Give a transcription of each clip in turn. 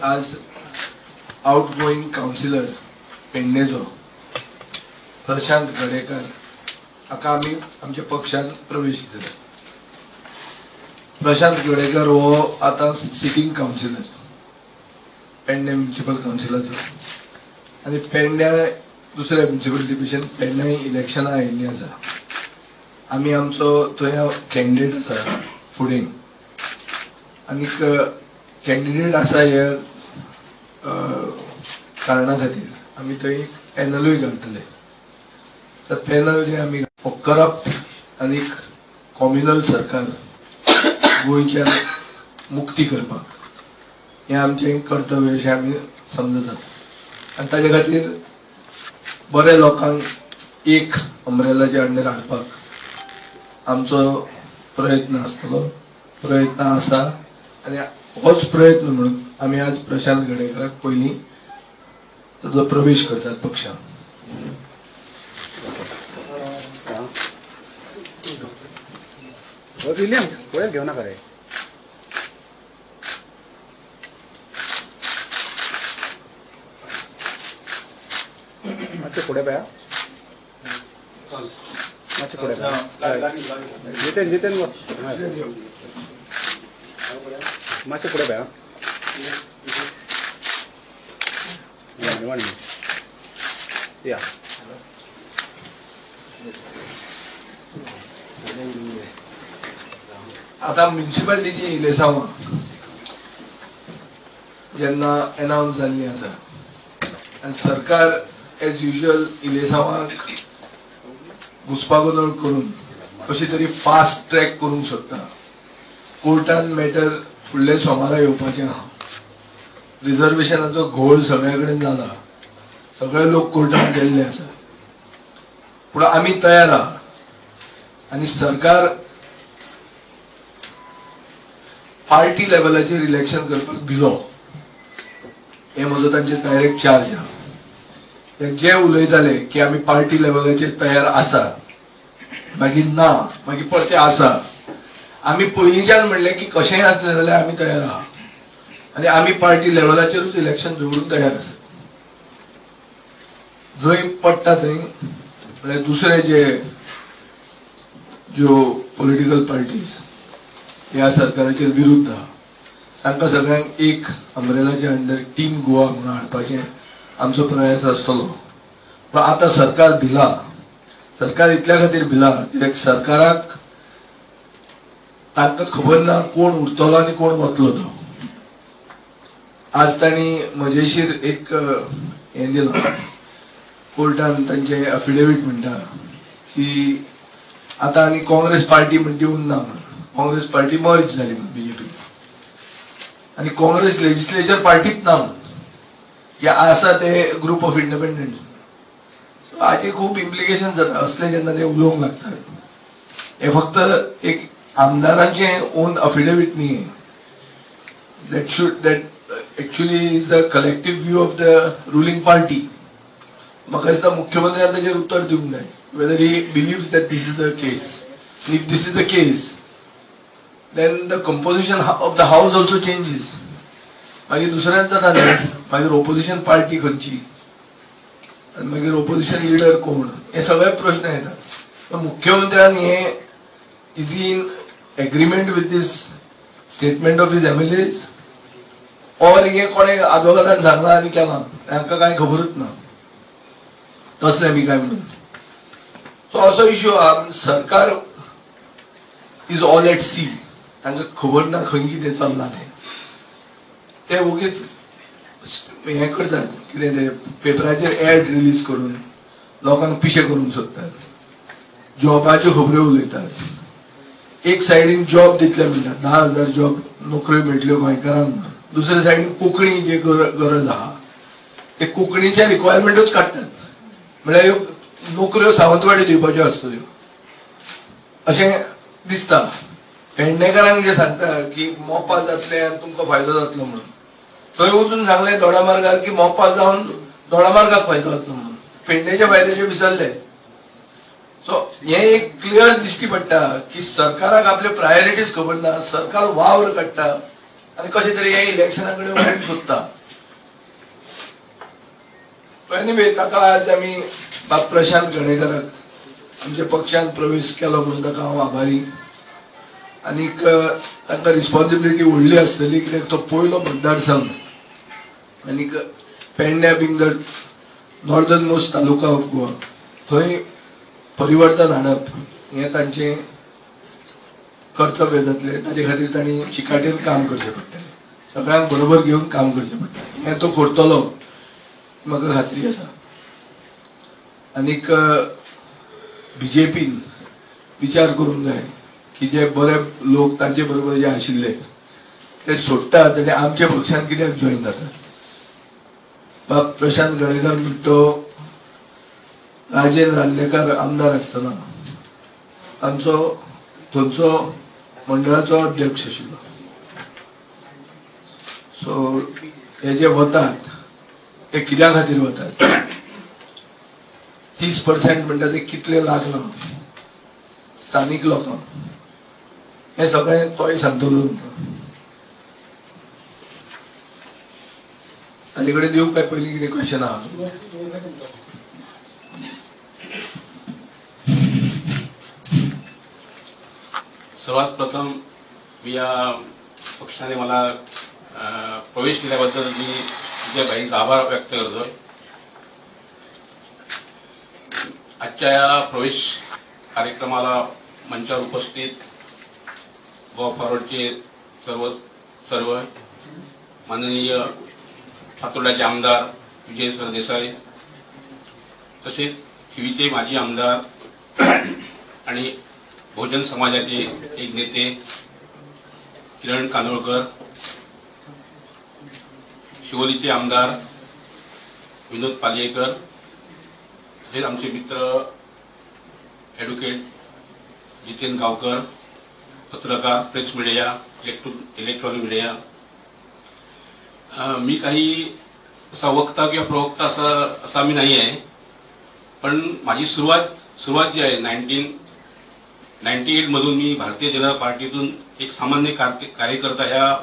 आज outgoing counsellor पेडणेचो Prashant Gadekar हाका आमी आमच्या पक्षान प्रवेश दिला. प्रशांत गडेकर हो आता सिटींग काउन्सिलर पेडणे म्युनिसिपल काउन्सिलाचो आणि पेडण्या दुसऱ्या म्युनिसिपल डिव्हिजन पेडण्या इलेक्शनां आयिल्लीं आसा. आमी आमचो थंय कॅन्डिडेट आसा फुडें आनीक कॅन्डिडेट आसा हे कारणा खातीर आमी थंय पॅनलूय घालतले. तर पॅनल जे आमी करप्ट आनीक कॉम्युनल सरकार गोंयच्यान मुक्ती करपाक हें आमचें कर्तव्य अशें आमी समजतात. आनी ताचे खातीर बऱ्या लोकांक एक अम्ब्रेलाच्या अंडर हाडपाक आमचो प्रयत्न आसतलो, प्रयत्न आसा. आनी होच प्रयत्न म्हणून आमी आज प्रशांत गडेकराक पयलीं ताचो प्रवेश करतात पक्षांत. विलियम वयर घेऊ नका रे. मातशें फुडें पळया, मातशें फुडें पळया. जितेन जितेन गो मातशें फुडें पळया. या आता म्युनिसिपालिटीची इलेक्शनां जेन्ना अनाउन्स जाल्लीं आसा आनी सरकार एज युजल इलेक्शनांक घुसपागोंदळ करून कशी तरी फास्ट ट्रॅक करूंक सोदता. कोर्टान मॅटर फुडल्या सोमारा येवपाचें आहा. रिजर्वेशनाचो घोळ सगळे कडेन जाला, सगळे लोक कोर्टान गेल्ले आसा. पूण आमी तयार आहा आनी सरकार पार्टी लेवलाचेर इलेक्शन करपाक दिलो हे म्हजो तांचेर डायरेक्ट चार्ज आहा. ते जे उलयताले की आमी पार्टी लेवलाचेर तयार आसा, मागीर ना, मागीर परते आसा. आमी पयलींच्यान म्हणलें की कशेंय आसलें जाल्यार आमी तयार आहा आनी आमी पार्टी लेवलाचेरूच इलेक्शन दवरूंक तयार आसा. जंय पडटा थंय म्हळ्यार दुसरे ज्यो पॉलिटिकल पार्टीज ह्या सरकाराचेर विरुद्ध आहा तांकां सगळ्यांक एक अम्ब्रेलाच्या अंडर टीम गोवा म्हणून हाडपाचें आमचो प्रयास आसतलो. पूण आतां सरकार भिला. सरकार इतल्या खातीर भिला कित्याक सरकाराक तांकां खबर ना कोण उरतलो आनी कोण वतलो तो. आज तांणी मजेशीर एक हें दिलां, कोर्टान तांचे एफिडेवीट म्हणटा की आतां आनी काँग्रेस पार्टी म्हणटी उरना म्हणून. काँग्रेस पार्टी मर्ज जाली म्हणून बीजेपी आनी काँग्रेस लेजिस्लेचर पार्टीच ना म्हणून. हे आसा ते ग्रुप ऑफ इंडिपेंडंट. हाचे खूब इम्प्लिकेशन जाता असले जेन्ना ते उलोवंक लागतात. हे फक्त एक आमदारांचें ओन अफिडेवीट न्ही. That actually is the collective view of the ruling party. म्हाका दिसता मुख्यमंत्र्यान ताचेर उत्तर दिवंक जाय whether he believes that this is the case. If this is the case then the composition of the house also changes. मागीर दुसऱ्यान जाता न्ही, मागीर ऑपोजिशन पार्टी खंयची आनी मागीर ऑपोजिशन लिडर कोण, हे सगळे प्रश्न येतात. पण मुख्यमंत्र्यान he is in agreement with these statement of his MLAs और हे कोणे आदवोगादान सांगला आनी केलां तांकां कांय खबरूच ना तसलें बी काय म्हणून. सो असो इश्यू आहा. सरकार इज ऑल एट सी. तांकां खबर ना खंय कितें चल्लां ते उगीच हें करतात कितें ते पेपराचेर एड रिलीज करून लोकांक पिशे करूंक सोदतात. जॉबाच्यो खबऱ्यो उलयतात. एक सायडीन जॉब दितले म्हणटात 10,000 जॉब नोकऱ्यो मेळटल्यो गोंयकारांक म्हणून. दुसरे सायडीन कोंकणी जी गरज आहा ते कोंकणीचे रिक्वायरमेंटूच काडटात. म्हळ्यार ह्यो नोकऱ्यो सावंतवाडी दिवपाच्यो आसतल्यो अशें दिसता. पेडणेकारांक जे सांगता की मोपा जातले आनी तुमकां फायदो जातलो म्हणून, थंय वचून सांगलें दोडामार्गार की मोपा जावन दोडामार्गाक फायदो जातलो म्हणून. पेडणेच्या फायद्याचे विसरले. सो हे एक क्लियर दिश्टी पडटा की सरकाराक आपले प्रायोरिटीज खबर ना. सरकार वावर काडटा आनी कशें तरी हे इलेक्शना कडेन वळूंक सोदता. एनिवे ताका आज आमी बाब प्रशांत गणेकाराक आमच्या पक्षान प्रवेश केलो म्हणून ताका हांव आभारी. आनीक तांकां रिस्पॉन्सिबिलिटी व्हडली आसतली कित्याक तो पयलो मतदारसंघ आनीक पेडण्या being the northern most taluka of Goa थंय परिवर्तन हाडप हें तांचें कर्तव्य जातलें. ताचे खातीर तांणी चिकाटेन काम करचें पडटलें, सगळ्यांक बरोबर घेवन काम करचें पडटलें. हें तो करतलो म्हाका खात्री आसा. आनीक बीजेपीन विचार करूंक जाय की जे बरे लोक तांचे बरोबर जे आशिल्ले ते सोडटात आनी आमच्या पक्षान कित्याक जॉईन जातात. बाब प्रशांत गणेकर म्हणटा राजेंद्र राल्लेकर आमदार आसतना आमचो थंयचो मंडळाचो अध्यक्ष आशिल्लो. सो हे जे वतात ते कित्या खातीर वतात, 30% म्हणटा ते कितले लागला स्थानिक लोकांक हे सगळें तोय सांगतलो. ताजे कडेन दिवं काय पयलीं कितें क्वेश्चन आहा? सर्वात प्रथम मी या पक्षाने मला प्रवेश केल्याबद्दल मी तुझ्या भाईचा आभार व्यक्त करतोय. आजच्या या प्रवेश कार्यक्रमाला मंचावर उपस्थित गोवा फॉरवर्डचे सर्व माननीय पातोर्ड्याचे आमदार विजय सरदेसाई, तसेच शिवीचे माजी आमदार आणि बहुजन समाजाचे एक नेते किरण कांदोळकर, शिवोलीचे आमदार विनोद पालयेकर, तसेच आमचे मित्र ॲडव्होकेट जितेंद्र गावकर, पत्रकार, प्रेस मीडिया, इलेक्ट्रॉनिक मीडिया. मी काही असा वक्ता किंवा प्रवक्ता असा मी नाही आहे, पण माझी सुरुवात जी आहे 1998 मधून मी भारतीय जनता पार्टीतून एक सामान्य कार्यकर्ता ह्या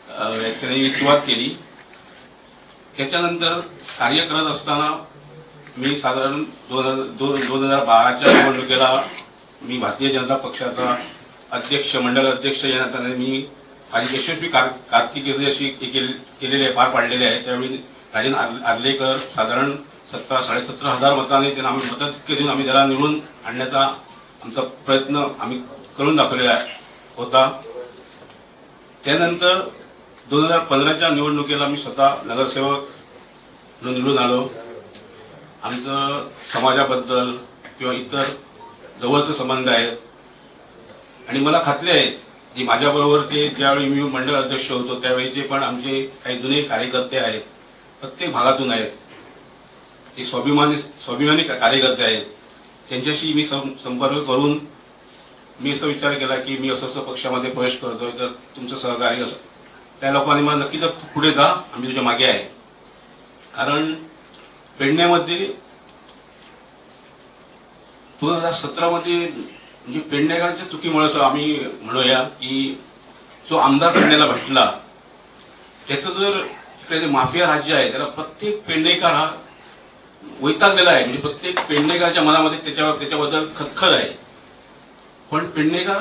व्याख्याने मी सुरुवात केली. त्याच्यानंतर कार्य करत असताना मी साधारण 2012च्या निवडणुकीला मी भारतीय जनता पक्षाचा अध्यक्ष, मंडळ अध्यक्ष या नात्याने मी माझी यशस्वी कारकिर्दी अशी केलेली आहे, पार पाडलेली आहे. त्यावेळी राजेंद्र आर्लेकर साधारण 17,500 मतांनी त्यांना आम्ही मदत देऊन आम्ही त्याला निवडून आणण्याचा आमचा प्रयत्न आम्ही करून दाखवलेला होता. त्यानंतर 2015च्या निवडणुकीला मी स्वतः नगरसेवक म्हणून निवडून आलो. आमचं समाजाबद्दल किंवा इतर जवळचे संबंध आहेत आणि मला खात्री आहे की माझ्याबरोबर ते ज्यावेळी मी मंडळ अध्यक्ष होतो त्यावेळी ते पण आमचे काही जुने कार्यकर्ते आहेत, प्रत्येक भागातून आहेत, ते स्वाभिमानी कार्यकर्ते आहेत. त्यांच्याशी मी संपर्क करून मी असा विचार केला की मी असं पक्षामध्ये प्रवेश करतोय तर तुमचं सहकार्य असं. त्या लोकांनी मला नक्कीच पुढे जा, आम्ही तुझ्या मागे आहे. कारण पेडण्यामध्ये 2017 मध्ये म्हणजे पेडणेकरांच्या चुकीमुळे असं आम्ही म्हणूया की जो आमदार पेडण्याला भेटला त्याचं जर इकडे माफिया राज्य आहे त्याला प्रत्येक पेडणेकर हा वैतागलेला आहे. म्हणजे प्रत्येक पेडणेकरांच्या मनामध्ये त्याच्याबद्दल खदखद आहे. पण पेडणेकर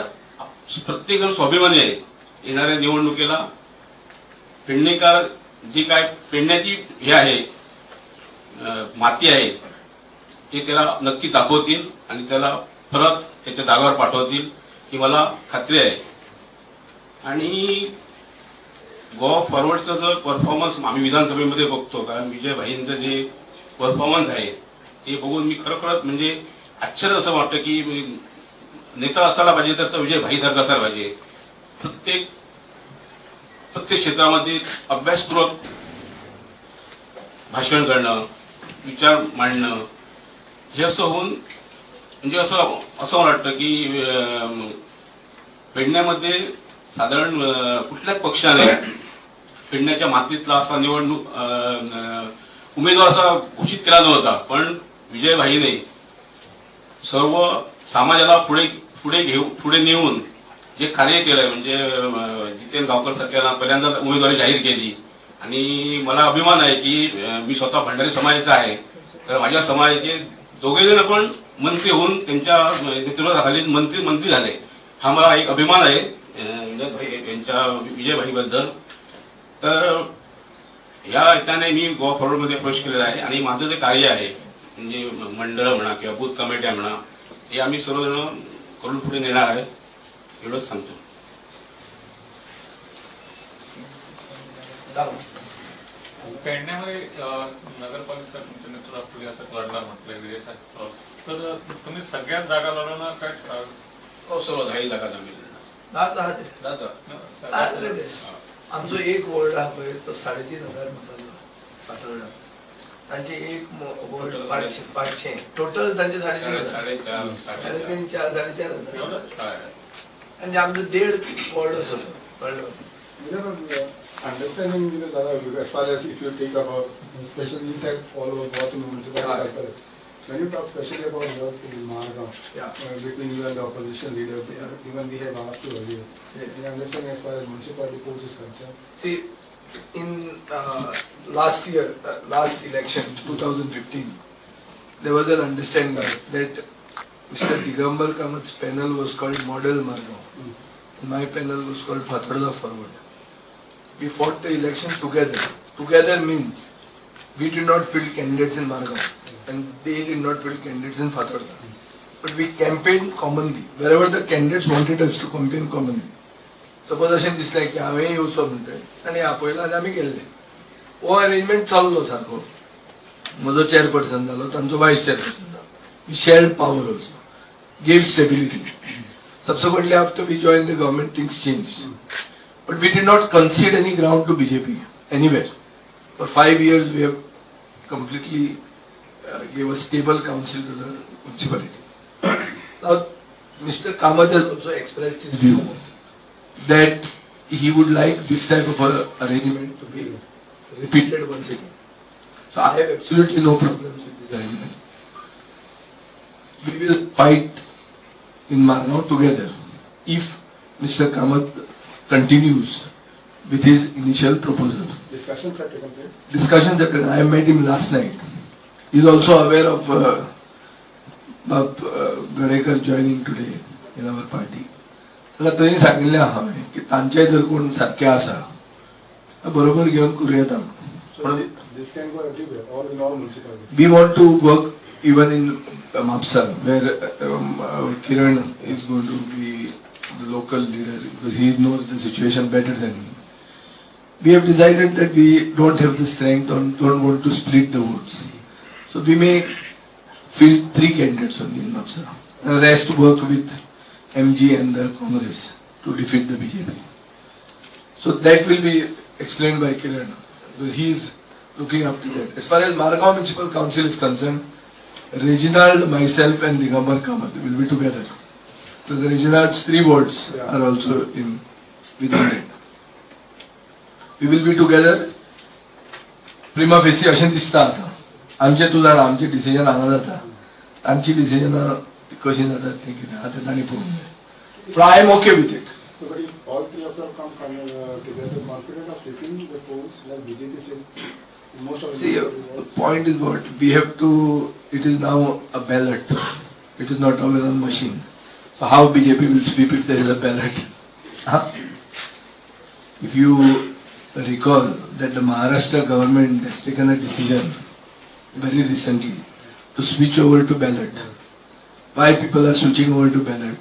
प्रत्येक जण स्वाभिमानी आहेत. येणाऱ्या निवडणुकीला पेडणेकर जी काय पेडण्याची हे आहे माती आहे ते त्याला नक्की दाखवतील आणि त्याला परत त्याच्या जागावर पाठवतील ही मला खात्री आहे. आणि गोवा फॉरवर्डचं जर परफॉर्मन्स आम्ही विधानसभेमध्ये बघतो, कारण विजय भाईंचं जे परफॉर्मन्स आहे ते बघून मी खरोखरच म्हणजे आश्चर्य असं वाटतं की नेता असायला पाहिजे तर विजय भाईसारखा असायला पाहिजे. प्रत्येक क्षेत्रामध्ये अभ्यासपूर्वक भाषण करणं, विचार मांडणं हे असं होऊन म्हणजे असं मला वाटतं की पेडण्यामध्ये साधारण कुठल्याच पक्षाने पेडण्याच्या मातीतला असा उमेदवार असा घोषित केला नव्हता. पण विजय भाईने सर्व समाजाला पुढे नेऊन जे कार्य केलंय म्हणजे जितेंद्र गावकर सारख्याला पहिल्यांदा उमेदवारी जाहीर केली आणि मला अभिमान आहे की मी स्वतः भंडारी समाजाचा आहे, तर माझ्या समाजाचे दोघे जण पण मंत्री होऊन त्यांच्या नेतृत्वाखाली मंत्री झाले. हा मला एक अभिमान आहे यांच्या विजयभाईबद्दल. तर या याच्याने मी गोवा फॉरवर्डमध्ये प्रवेश केलेला आहे आणि माझं जे कार्य आहे म्हणजे मंडळ म्हणा किंवा बूथ कमिट्या म्हणा हे आम्ही सर्वजण करून पुढे नेणार आहे एवढंच सांगतो. पेडण्यामध्ये नगरपालिका तुमच्या नेतृत्वाखाली असं लढणार म्हटलंय विजय साहेब, तर तुम्ही सगळ्यात जागा लढवणार काय? सर्व 10 जागा आम्ही आमचो एक वॉर्ड हा पळय तो 3,500 मतांचो फातोर्डा. तांचे एक वॉर्ड 500 टोटल तांचे 3,500 4,500 म्हणजे आमचो 1.5 वॉर्ड असो कळलो. Understanding, as far as if you take about, especially you said all over Goa municipality. When you talk especially about work in Margam, between you and the opposition leader, even we have asked you earlier. You understand as far as municipality polls is concerned? See, in last year, last election, 2015, there was an understanding that Mr. Digambar Kamat's panel was called Model Margam. My panel was called Fathoda Forward. We fought the election together. Together means we did not field candidates in Margam and they did not field candidates in Fathoda. But we campaigned commonly. Wherever the candidates wanted us to campaign commonly. Suppose अशें दिसलें की हांवें येवचो म्हणटय आनी आपयलो आनी आमी गेल्ले. हो अरेंजमेंट चाललो सारको. म्हजो चेअरपर्सन जालो, तांचो वायस चेअरपर्सन जालो. We shared power also. Gave stability. Subsequently after we joined the government, things changed. But we did not concede any ground to BJP anywhere. For 5 years we have completely gave a stable council to the municipality. Now Mr. Kamath has also expressed his view that he would like this type of arrangement to be repeated once again. So I have absolutely no problems with this arrangement. We will fight in Margam together if Mr. Kamath continues with his initial proposal. Discussions are taken place. Discussions have been, I met him last night. He is also aware of Gadekar joining today in our party. ताका थंय सांगिल्लें हांवें की तांचे जर कोण सारके आसा बरोबर घेवन करुयात आमी. So this can go everywhere, or in all municipalities. We want to work even in Mapsa, where Kiran is going to be the local leader because he knows the situation better than me. We have decided that we don't have the strength or don't want to split the votes. So we may field 3 candidates only in Mapsa. The rest work with MG and the Congress to defeat the BJP. So that will be explained by Kiran. He is looking after that. As far as Margam Municipal Council is concerned, Reginald, myself and Digambar Kamath will be together. So the Reginald's 3 wards are also within it. We will be together. Prima facie अशें दिसता आतां. आमचे तूं जाणा आमचे decision हांगा जाता. आमची डिसिजन कशी जातात ते कितें आतां तांणी पळोवंक जाय. But I am okay with it. So, but if all 3 of them come together, confident of sitting the polls, like BJP says, most of See, the point is what we have to. It is now a ballot. It is not always a machine. So how BJP will sweep if there is a ballot? Huh? If you recall that the Maharashtra government has taken a decision very recently to switch over to ballot. Why people are switching over to ballot?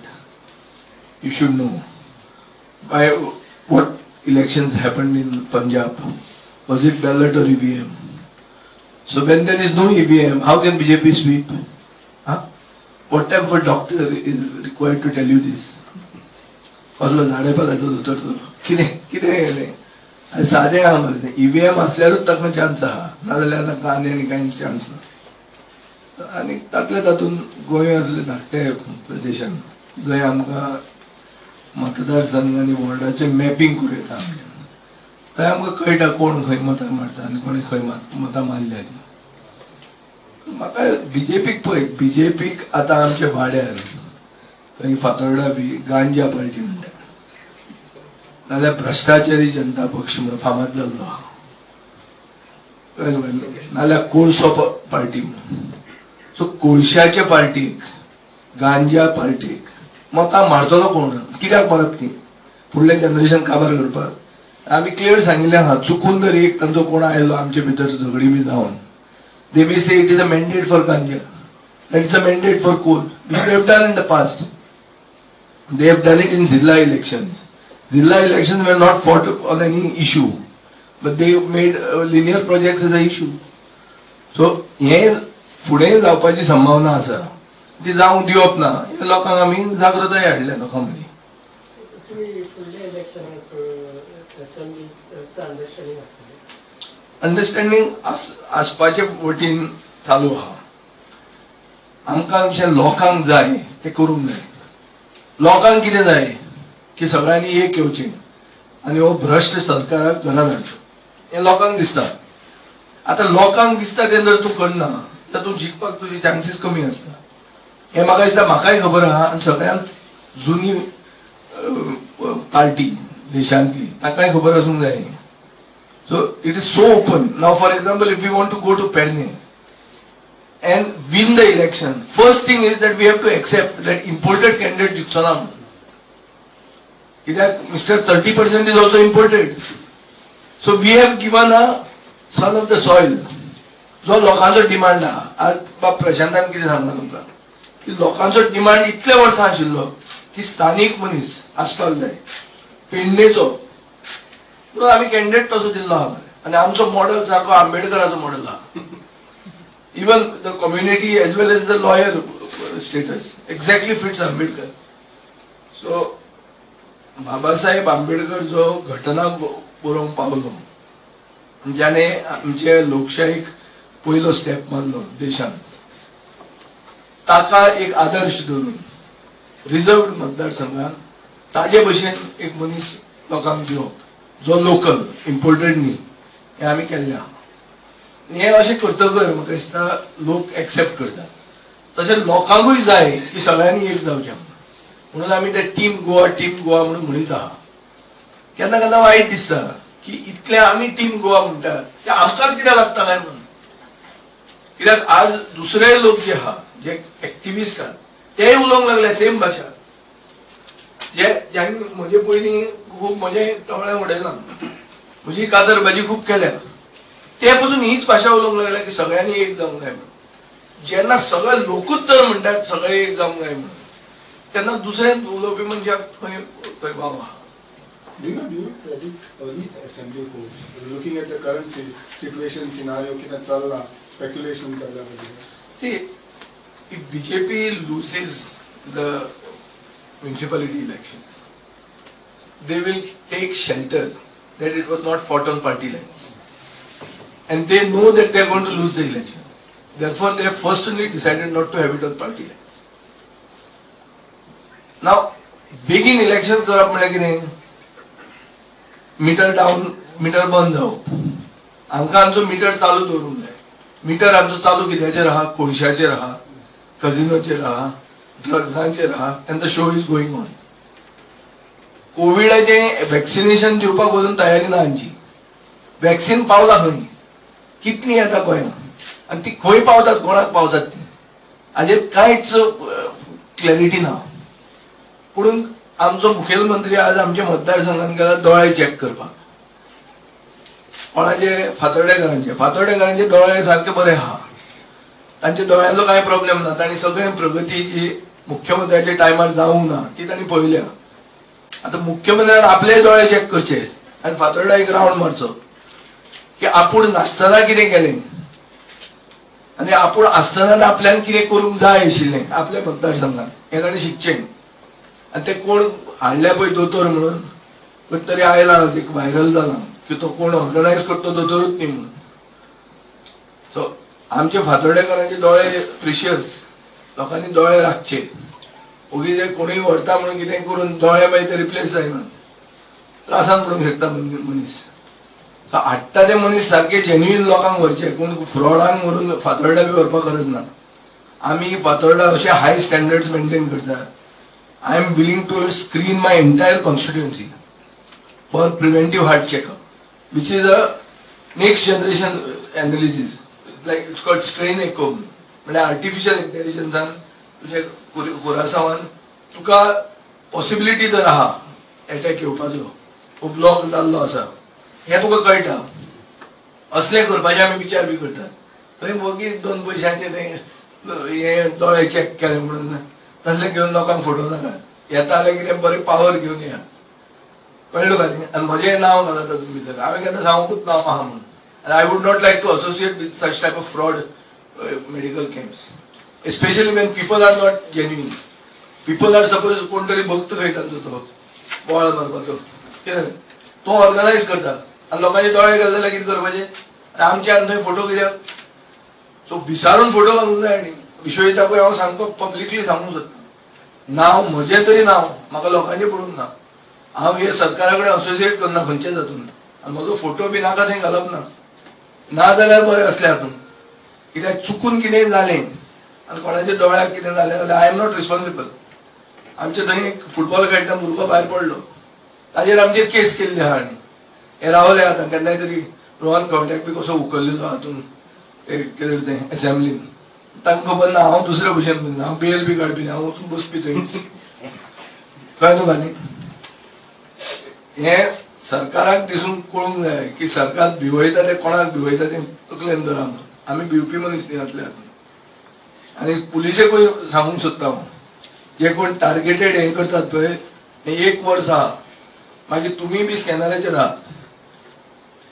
You should know. Why? What elections happened in Punjab? Was it ballot or EVM? So when there is no EVM, how can BJP sweep? Huh? What type of a doctor is required to tell you this? कसलो झाडेपालाचो दोतोर तो कितें सादें आहा मरे EVM असल्यारूच ताका chance आहा नाजाल्यार ताका आनी कांय चान्स ना. आनी तातले तातूंत गोंय असले धाकटे प्रदेशान जंय आमकां मतदारसंघ आनी वॉर्डाचें मॅपिंग करूं येता थंय आमकां कळटा कोण खंय मतां मारता आनी कोणें खंय मतां मारल्यात. म्हाका बीजेपीक पळय बीजेपीक आतां आमच्या वाड्यार थंय फातोर्डा बी गांजा पार्टी म्हणटा नाल्यार भ्रष्टाचारी जनता पक्ष म्हणून फामाद जाल्लो आहा, नाल्यार कोळसो पार्टी म्हणून. सो कोळशाच्या पार्टीक, गांजा पार्टीक मतां मारतलो कोण? कित्याक मारप ती? फुडलें जनरेशन काबार करपाक? आमी क्लियर सांगिल्लें आहा, चुकून जर एक तांचो कोण आयलो आमचे भितर झगडी बी जावन, they may say it is a mandate for ganja, that is a mandate for coal, which they have done in the past. They have done it in Zilla elections. Zilla elections were not fought on any issue, but they made linear projects as a issue. So, हे फुडें जावपाची संभावना आसा, ती जावंक दिवप ना. हे लोकांक आमी जागृताय हाडल्या लोकां मदीं. तुम्ही फुडल्या इलेक्शनाक असेंब्लीचं अंडरस्टँडिंग आसतलें? अंडरस्टँडिंग आसपाचे वटीन चालू आहा. आमकां जे लोकांक जाय ते करूंक जाय. लोकांक कितें जाय की सगळ्यांनी एक येवचें आनी हो भ्रश्ट सरकाराक घरान हाडचो, हें लोकांक दिसता. आतां लोकांक दिसता तें जर तूं करना तर तूं जिखपाक तुजे चान्सीस कमी आसता. हें म्हाका दिसता, म्हाकाय खबर आहा आनी सगळ्यांत जुनी पार्टी देशांतली ताकाय खबर आसूंक जाय. So it is so open. Now, for example, if we want to go to Perne and win the election, first thing is that we have to accept that imported candidate Jitsona. Mr. 30% is also imported. So we have given a son of the soil. जो लोकांचो demand आहा. आज बाब प्रशांतान कितें सांगला तुमकां की लोकांचो डिमांड इतले वर्सां आशिल्लो की स्थानीक मनीस आसपाक जाय, पेडणेचो. म्हणून आमी कॅन्डिडेट तसो दिल्लो आहा. आनी आमचो मॉडेल सारको आंबेडकराचो मॉडेल आहा. Even the community as well as the lawyer status exactly fits Ambedkar. So Babasaheb Ambedkar जो घटना बरोवंक पावलो, ज्याने आमचे लोकशाहीक पयलो स्टेप मारलो देशांत, ताका एक आदर्श धरून रिझर्व्ड मतदारसंघात ताजे भशेन एक मनीस लोकांक दिवप जो लोकल, इम्पोर्टेड न्ही, हें आमी केल्लें आहा. हें अशें करतकर म्हाका दिसता लोक एक्सेप्ट करतात. तशें लोकांकूय जाय की सगळ्यांनी एक जावचें म्हणून आमी ते टीम गोवा म्हणून म्हणीत आहा. केन्ना केन्ना वायट दिसता की इतले आमी टीम गोवा म्हणटात ते आमकांच कित्याक लागता काय म्हणून. कित्याक आज दुसरे लोक जे आहा, जे एक्टिव्हिस्ट आहात, तेय उलोवंक लागले सेम भाशा. ज्यांनी म्हजे पयलीं खूब म्हजे टोळे उडयला, म्हजी कातरबाजी खूब केल्या, ते पसून हीच भाशा उलोवंक लागल्या की सगळ्यांनी एक जावंक जाय म्हणून. जेन्ना सगळे लोकूच तर म्हणटात सगळे एक जावंक जाय म्हणून, तेन्ना दुसरे उलोवपी मनशाक खंय वाव आहा. Do you predict early assembly polls? Looking at the current situation scenario, कितना चल रहा, speculation चल रहा है. See, if BJP loses the municipality elections, they will take shelter that it was not fought on party lines. And they know that they are going to lose the election. Therefore, they have firstly decided not to have it on party lines. Now, begin election करप म्हळ्यार कितें? Metre down, metre बंद जावप. आमकां आमचो metre चालू दवरूंक जाय. मीटर आमचो चालू कित्याचेर आहा? कोळशाचेर आहा, कझिनोचेर आहा, ड्रग्सांचेर आहा, and the show is going on. कोविडाचें वॅक्सिनेशन दिवपाक अजून तयारी ना आमची. वॅक्सिन पावला खंय, कितली येता कळना, आनी ती खंय पावतात, कोणाक पावतात ती हाजेर कांयच क्लॅरिटी ना. पुणून आमचो मुखेलमंत्री आज आमच्या मतदारसंघात गेला दोळे चॅक करपाक. कोणाचे? फातोर्डेकारांचे दोळे सारखे बरे आहा. तांच्या दोळ्यांचो कांय प्रॉब्लेम ना. तांणी सगळे प्रगती जी मुख्यमंत्र्याच्या टायमार जावंक ना ती तांणी पळयल्या. आता मुख्यमंत्र्यान आपले दोळे चॅक करचे आनी फातोर्डा एक रावंड मारचो की आपूण नासतना कितें केलें आनी आपूण आसतना आपल्यान कितें करूंक जाय आशिल्लें आपल्या मतदारसंघात, हें ताणें शिकचें. आनी ते कोण हाडल्या पळय दोतोर म्हणून, खंय तरी आयला एक व्हायरल जाला की तो कोण ऑर्गनायज करतो दोतोरूच न्ही म्हणून. सो आमचे फातोर्डेकारांचे दोळे प्रिशियस, लोकांनी दोळे राखचे. उगीच कोणूय व्हरता म्हणून कितें करून दोळे मागीर ते रिप्लेस जायना, त्रासान पडूंक शकता मनीस. सो हाडटा ते मनीस सारखे जेन्युइन लोकांक व्हरचे, कोण फ्रॉडांक व्हरून फातोर्डा बी व्हरपाक गरज ना. आमी फातोर्डा अशे हाय स्टँडर्ड्स मेंटेन करतात. I am willing to screen my entire constituency for preventive heart checkup, which is a next generation analysis. Like it's called strain echo. म्हणजे आर्टिफिशियल इंटेलिजन्सान तुझे कोरासावान तुका पॉसिबिलिटी जर आहा अटॅक येवपाचो तो ब्लॉक जाल्लो आसा हें तुका कळटा. असले करपाचे आमी विचार बी करतात. थंय वगीच 2 पयशांचे हे दोळे चॅक केले म्हणून तसले घेवन लोकांक फोटो नाका. येता जाल्यार कितें बरें पावर घेवन या. कळ्ळें तुका न्ही. आनी म्हजें नांव घालता तातूंत भितर. हांवें केन्ना सांगूंकूच नांव आहा म्हणून. And I would not like to associate with such type of fraud medical camps, especially when people are not genuine. People are suppose कोणतरी भक्त खंय तांचो तो बोवाळ मारपाचो कितें तो ऑर्गनायज करता आनी लोकांचे दोळे घाले जाल्यार कितें करपाचें. आनी आमचे आनी थंय फोटो कित्याक. सो विचारून फोटो घालूंक जाय. आनी विश्वजिताकूय हांव सांगतो पब्लिकली सांगूंक सोदता. नांव म्हजें तरी नांव म्हाका लोकांचें पडूंक ना. हांव हे सरकारा कडेन असोसिएट करना खंयचेच हातून. आनी म्हजो फोटो बी नाका थंय घालप ना जाल्यार बरें असले हातून. कित्याक चुकून कितेंय जालें आनी कोणाच्या दोळ्याक कितें जालें जाल्यार आय एम नॉट रिस्पॉन्सिबल. आमचे थंय एक फुटबॉल खेळटा भुरगो भायर पडलो ताजेर आमचेर केस केल्ली आहा. आनी हे रावले आतां केन्नाय तरी रोहन खंवट्याक बी कसो उखल्लेलो हातून कितें तें एसेंब्लीन. तांकां खबर ना हांव दुसऱ्या भशेन हांव बेल बी काडपी हांव वचून बसपी थंयच. कळ्ळें तुका न्ही. हे सरकाराक दिसून कळूंक जाय की सरकार भिवयता ते कोणाक भिवयता ते तकलेन धरा म्हणून. आमी भिवपी मनीस न्ही असले हातून. आनी पुलिसेकूय सांगूंक सोदता हांव जे कोण टार्गेटेड हे करतात पळय हे 1 वर्स आहा. मागीर तुमी बी स्कॅनराचेर आहात.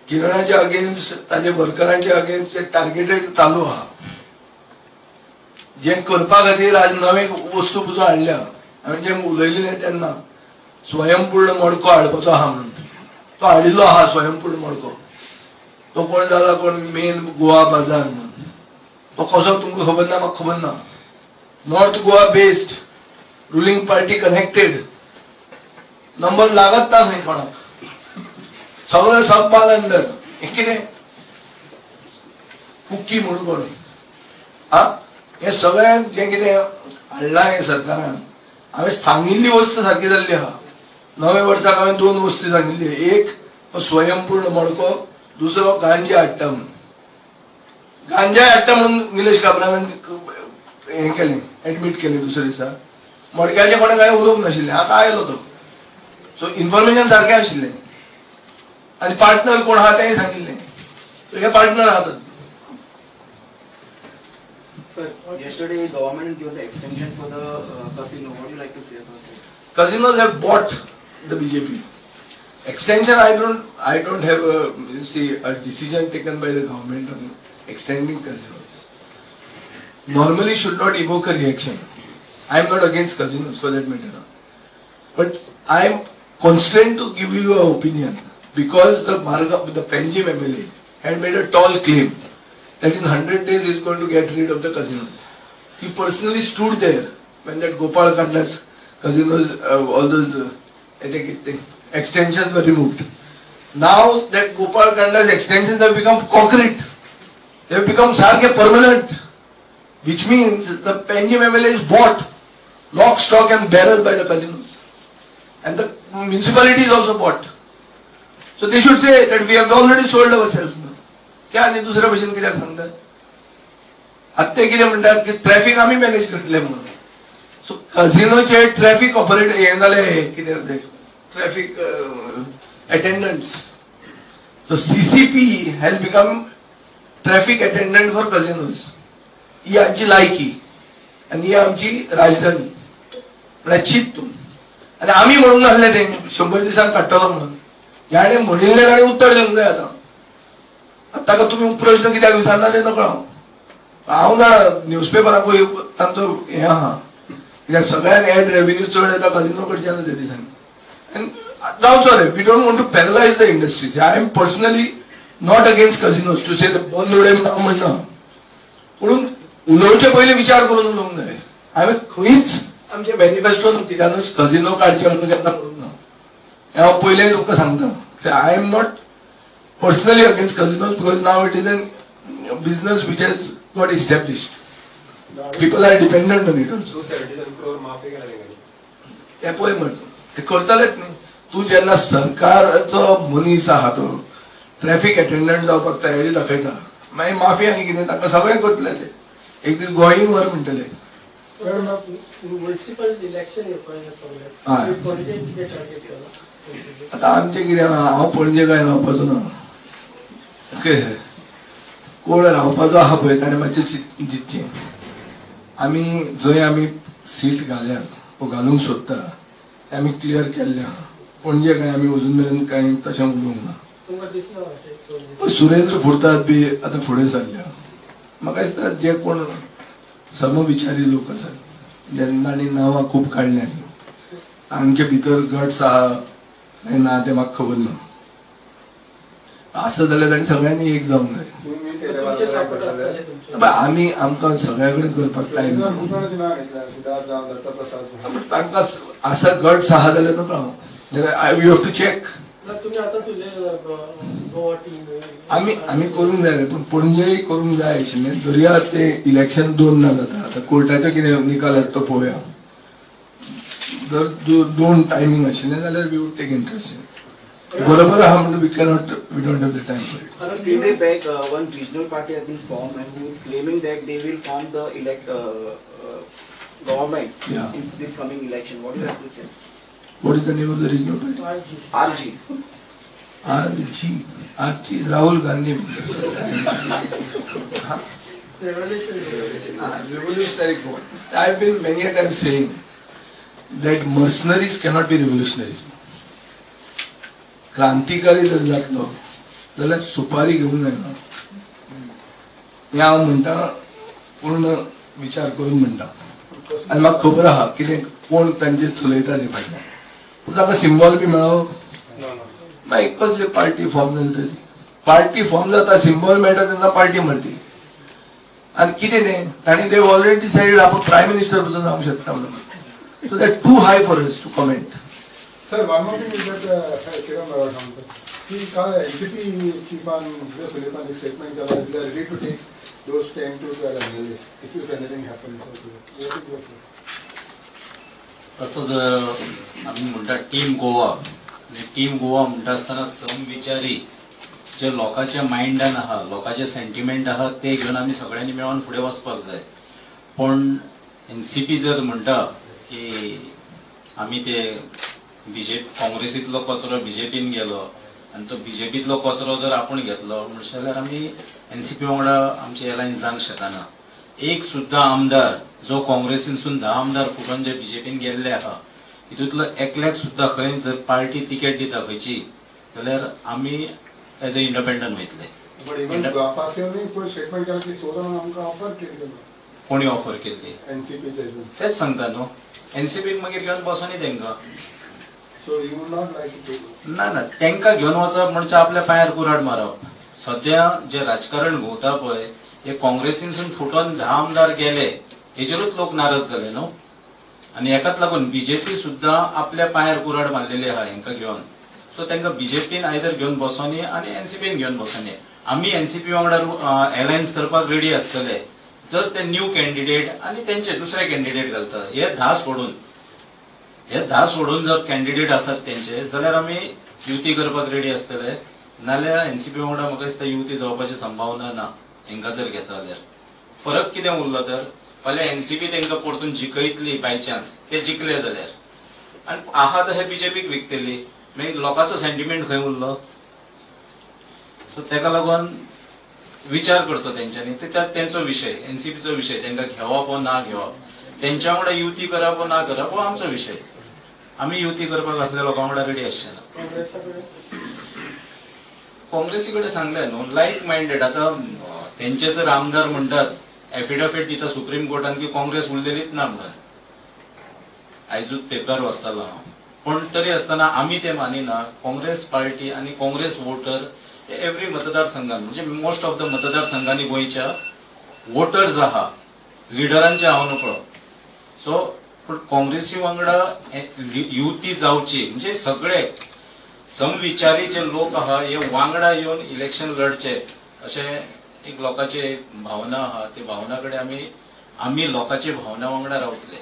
किरणाच्या अगेन्स्ट ताजे वर्करांच्या अगेन्स्ट टार्गेटेड चालू आहा. जे करपा खातीर आज नवे वस्तू पुजो हाडल्या. हांवें जे उलयलेलें तेन्ना स्वयंपूर्ण मडको हाडपाचो आहा म्हणून तो हाडिल्लो आहा. स्वयंपूर्ण मडको तो कोण जाला कोण मेन गोवा बाजार म्हणून. तो कसो तुमकां खबर ना म्हाका खबर ना. North Goa based ruling party connected number लागत ना थंय कोणाक. सगळें सब माल अंदर. हे कितें कुकी म्हणून कोण हा हे सगळ्यांक जें कितें हाडलां हे सरकारान. हांवें सांगिल्ली वस्त सारकी जाल्ली आहा. नव्या वर्साक हांवें 2 वस्ती सांगिल्ली. एक स्वयंपूर्ण मडको दुसरो गांजा हाडटा म्हणून. गांजा हाडटा म्हणून निलेश काब्रानान हें केलें एडमीट केलें दुसऱ्या दिसा. मडक्याचें कोणें कांय उलोवंक नाशिल्लें. आतां आयलो तो. सो इन्फॉर्मेशन सारकें आशिल्लें. आनी पार्टनर कोण आहा तेंय सांगिल्लें. सो हे पार्टनर आहात. Sir, yesterday government gave the extension for the casino. What do you like to say about it? Casinos have bought the BJP. Extension, I don't have a decision taken by the government on extending casinos. Normally should not evoke a reaction. I am not against casinos for that matter. But I am constrained to give you an opinion because the Panjim MLA had made a tall claim that in 100 days he is going to get rid of the casinos. He personally stood there when that Gopal Kanda's casinos, all those extensions were removed. Now that Gopal Kanda's extensions have become concrete. They have become sarke permanent. Which means the Panjim MLA is bought lock, stock and barrel by the casinos. And the municipality is also bought. So they should say that we have already sold ourselves. क्या नाही दुसऱ्या भशेन कित्याक सांगतात. आतां ते कितें म्हणटात की ट्रॅफिक आमी मॅनेज करतले म्हणून. सो कझिनोचे ट्रॅफिक ऑपरेटर हे जाले कितें ते traffic attendants. So CCP has become traffic attendant for casinos. ही आमची लायकी आनी ही आमची राजधानी म्हळ्यार चिंतून. आनी आमी म्हणून नासले ते 100 दिसांक काडटलो म्हणून. ह्याने म्हणिल्लें ताणें उत्तर दिवंक जाय. ताका तुमी प्रश्न कित्याक विचारना ते नकळो. हांव जाणा न्यूजपेपराकूय तांचो हें आहा कित्याक सगळ्यान एड रेव्हेन्यू चड येता कझिनो कडच्यान त्या दिसांनी. जावचो रे. We don't want to paralyse the industries. I am personally not against casinos to say बंद उडय म्हणना. पूण उलोवचे पयलीं विचार करून उलोवंक जाय. हांवें खंयच आमच्या मॅनिफेस्टोन कित्यानूच कझिनो काडचे म्हणून केन्ना करूंक ना. हें हांव पयलें तुमकां सांगता. I am not personally against casinos because now it is a business which has got established. People are dependent on it also. 277 crore माफी केला ते पळय म्हणटा ते करतलेच न्ही. तूं जेन्ना सरकाराचो मनीस आहा तो ट्रॅफिक अटेंडंट जावपाक तयारी दाखयता मागीर माफिया आनी कितें तांकां सगळें करतले ते एक दीस गोंयी व्हर म्हणटले. म्युनिसिपल इलेक्शन येवपाचें हय. सगळें पणजे कितें टार्गेट केला आता आमचें कितें आहा हांव पणजे काय रावपाचो ना ओके कोण रावपाचो आहा पळय ताणें मातशें जितचें आमी जंय आमी सीट घाल्यात घालूंक सोदता तें आमी क्लियर केल्लें आहा पणजे काय आमी अजून मेरेन कांय तशें उलोवंक ना. तुमकां दिसना अशें पण सुरेंद्र फुर्तात बी आता फुडें सरल्या म्हाका दिसता जे कोण समविचारी लोक आसात ज्यांनी नांवां खूब काडल्यांनी हांचे भितर गट्स आहा काय ना ते म्हाका खबर ना. असं जाल्यार तांणी सगळ्यांनी एक जावंक जाय. तुम्ही त्याच्या तुमचे बाजूला सपोर्ट काय आसतले करतले? तुमचे पण आमी आमकां सगळ्या कडेन करपाक टायम ना. कुणाची नाव घेतलं सिद्धार्थ जावं दत्तप्रसाद जावं तांकां असं गट्स आहा जाल्यार no problem I you have to check. ना तुम्ही आता तुझे गोवा टीम आमी करूंक जाय रे पण पणजेय करूंक जाय आशिल्लें दर्या ते इलेक्शन 2 ना जाता आतां कोर्टाचो कितें निकाल येता तो पळोवया. जर 2 टायमींग आशिल्लें जाल्यार वी वूड टेक इंटरेस्ट बरोबर आहा म्हणून we don't have the time for it. A few days back, one regional party has been formed and who is claiming that they will form the government Yeah. in this coming election. What do you have to say? What is the name of the regional party? RG. RG is Rahul Gandhi. Revolutionary goal. I've been many a time saying that mercenaries cannot be revolutionaries. क्रांतिकारी जर जातलो जाल्यार सुपारी घेवंक जायना हें हांव म्हणटा पूर्ण विचार करून म्हणटा आनी म्हाका खबर आहा कितें कोण तांचे चलयता ते फाटल्यान पूण ताका सिंबॉल बी मेळप मागीर कसली पार्टी फॉर्म जाली तरी पार्टी फॉर्म जाता सिंबॉल मेळटा तेन्ना पार्टी मारती आनी कितें तें तांणी ते ऑलरेडी डिसायडेड आपण प्रायम मिनिस्टर पसून जावंक शकता म्हणून so that too high for us to comment. Sir one more thing is that Kiran सांगतो की काल एनसीपी चीफान फिलिपान एक स्टेटमेंट केला they are ready to take those 10 to 12 MLAs if anything happens. तसो जर आमी म्हणटा टीम गोवा आणि टीम गोवा म्हणटा आसतना समविचारी जे लोकांच्या माइंडान आहा लोकांचे सेंटिमेंट आहा ते घेवन आमी सगळ्यांनी मेळून फुडें वचपाक जाय. पण एनसीपी जर म्हणटा की आमी ते काँग्रेसींतलो कचरो बीजेपीन गेलो आणि तो बीजेपीतलो कचरो जर आपण घेतलो म्हणचे जाल्यार आमी एनसीपी वांगडा आमची अलायन्स जावंक शकना. एक सुद्धा आमदार जो काँग्रेसीनसून 10 आमदार फुटून जे बीजेपीन गेल्ले आहा हितूंतलो एकल्याक सुद्धा खंय जर पार्टी तिकेट दिता खंयची जाल्यार आमी एज अ इंडिपेंडंट वयतले. बट इवन फासियोनी कोई स्टेटमेंट केला की सोडून आमकां ऑफर केली कोणी ऑफर केल्ली एनसीपीचे तेच सांगता न्हू एनसीपीन मागीर घेवन बसोनी तेंकां so you would not like to ना तेंकां घेवन वचप म्हणजे आपल्या पांयार कुराड मारप. सध्या जे राजकारण घुंवता पळय हे काँग्रेसीनसून फुटोन 10 आमदार गेले हेजेरूच लोक नाराज जाले न्हू आनी हेकाच लागून बीजेपी सुद्धा आपल्या पांयार कुराड मारलेली आहा हेंकां घेवन. सो तेंकां बीजेपीन आयदर घेवन बसोनी आनी एनसीपीन घेवन बसोनी. आमी एनसीपी वांगडा अलायन्स करपाक रेडी आसतले जर ते न्यू कॅन्डिडेट आनी तेंचे दुसरे कॅन्डिडेट घालता हे 10 सोडून जर कॅन्डिडेट आसात तेंचे जाल्यार आमी युती करपाक रेडी आसतले नाल्यार एनसीपी वांगडा म्हाका दिसता युती जावपाची संभावना ना हेंकां जर घेता जाल्यार. फरक कितें उरलो तर फाल्यां एनसीपी तेंकां परतून जिखयतली बाय चान्स ते जिखले जाल्यार आनी आहा तर हे बीजेपीक विकतली मागीर लोकांचो सेंटिमेंट खंय उरलो. सो तेका लागून विचार करचो तेंच्यांनी तेंचो विशय एनसीपीचो विशय तेंकां घेवप वा ना घेवप तेंच्या वांगडा युती करप वा ना करप हो आमचो विशय. आमी युती करपाक असल्या लोकां वांगडा रेडी आसचे ना. काँग्रेसी कडेन सांगले न्हू लायक माइंडेड आता तेंचे जर आमदार म्हणटात एफिडेविट दिता सुप्रीम कोर्टान की काँग्रेस उरलेलीच ना म्हणून आयजूच पेपर वाचतालो हांव. पण तरी आसतना आमी ते मानिना काँग्रेस पार्टी आनी काँग्रेस वोटर एव्हरी मतदारसंघान म्हणजे मोस्ट ऑफ द मतदारसंघांनी गोंयच्या वोटर्स आहा लिडरांचे हांव नकळो. सो पण काँग्रेसी वांगडा युती जावची म्हणजे सगळे समविचारी जे लोक आहा हे वांगडा येवन इलेक्शन लढचे अशें एक लोकांची भावना आहा. ते भावना कडेन आमी लोकांची भावना वांगडा रावतले.